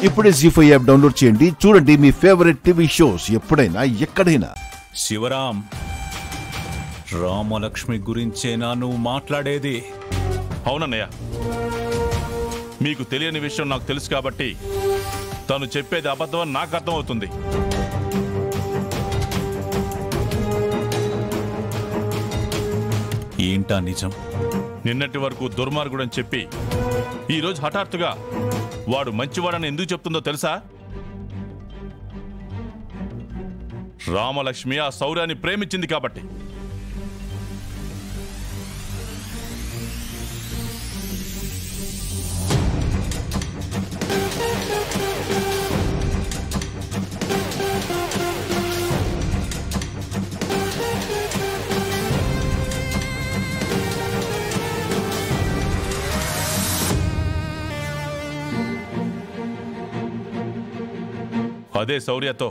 ఇప్పుడే జీ5 app download చేయండి. చూడండి మీ ఫేవరెట్ టీవీ షోస్ ఎప్పుడైనా ఎక్కడైనా. శివరాం, రామలక్ష్మి గురించేనా నువ్వు మాట్లాడేది? అవునన్నయ్య, మీకు తెలియని విషయం నాకు తెలుసు కాబట్టి తను చెప్పేది అబద్ధం అని నాకు అర్థమవుతుంది. ఏంటా నిజం? నిన్నటి వరకు దుర్మార్గుడని చెప్పి ఈరోజు హఠాత్తుగా వాడు మంచివాడని ఎందుకు చెప్తుందో తెలుసా? రామలక్ష్మి ఆ శౌర్యాన్ని ప్రేమించింది కాబట్టి. అదే శౌర్యతో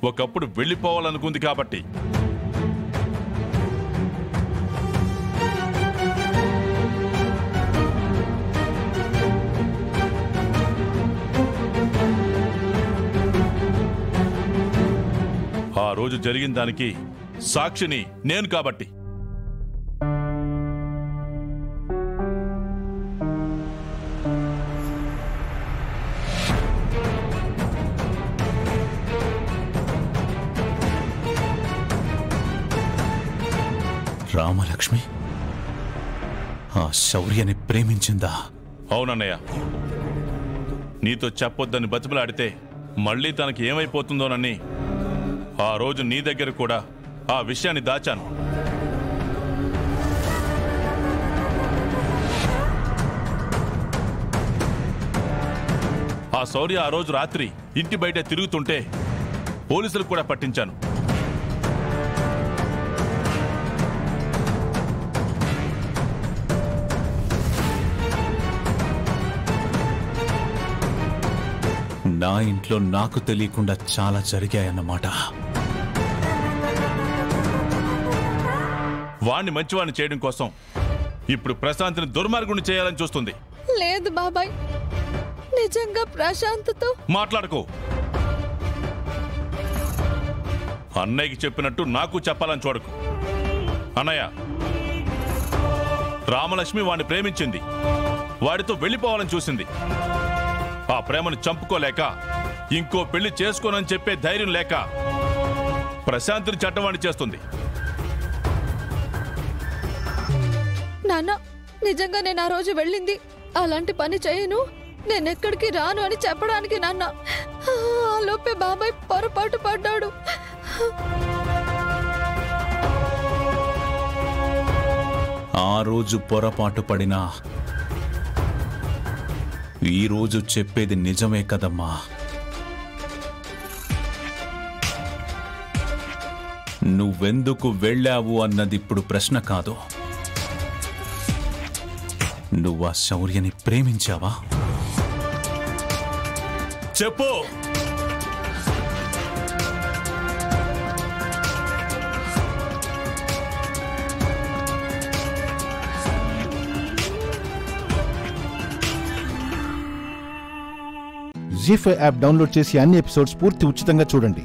ఒకప్పుడు వెళ్ళిపోవాలనుకుంది కాబట్టి. ఆ రోజు జరిగిన దానికి సాక్షిని నేను కాబట్టి. రామలక్ష్మి ఆ శౌర్యని ప్రేమించిందా? అవునన్నయ్య, నీతో చెప్పొద్దని బతిమలాడితే మళ్ళీ తనకి ఏమైపోతుందోనని ఆ రోజు నీ దగ్గర కూడా ఆ విషయాన్ని దాచాను. ఆ శౌర్య ఆ రోజు రాత్రి ఇంటి బయట తిరుగుతుంటే పోలీసులకు కూడా పట్టించాను. నా ఇంట్లో నాకు తెలియకుండా చాలా జరిగాయన్నమాట. వాణ్ణి మంచివాణ్ణి చేయడం కోసం ఇప్పుడు ప్రశాంత్ని దుర్మార్గుని చేయాలని చూస్తుంది. లేదు బాబాయ్, నిజంగా ప్రశాంత్తో మాట్లాడుకో. అన్నయ్యకి చెప్పినట్టు నాకు చెప్పాలని చూడకు. అన్నయ్య, రామలక్ష్మి వాణ్ణి ప్రేమించింది, వాడితో వెళ్ళిపోవాలని చూసింది. ఆ ప్రేమను చంపుకోలేక, ఇంకో పెళ్లి చేసుకోనని చెప్పే ధైర్యం లేక ప్రశాంత్ని చట్టవాణి చేస్తుంది. నాన్న, నిజంగా నేను ఆ రోజు వెళ్ళింది అలాంటి పని చేయను, నేనెక్కడికి రాను అని చెప్పడానికి. నాన్న, ఆ లోపే బాబాయ్ పొరపాటు పడ్డాడు. ఆ రోజు పొరపాటు పడినా ఈ రోజు చెప్పేది నిజమే కదమ్మా. నువ్వెందుకు వెళ్ళావు అన్నది ఇప్పుడు ప్రశ్న కాదు. నువ్వు ఆ శౌర్యని ప్రేమించావా? చెప్పు. జీ5 యాప్ డౌన్లోడ్ చేసి అన్ని ఎపిసోడ్స్ పూర్తి ఉచితంగా చూడండి.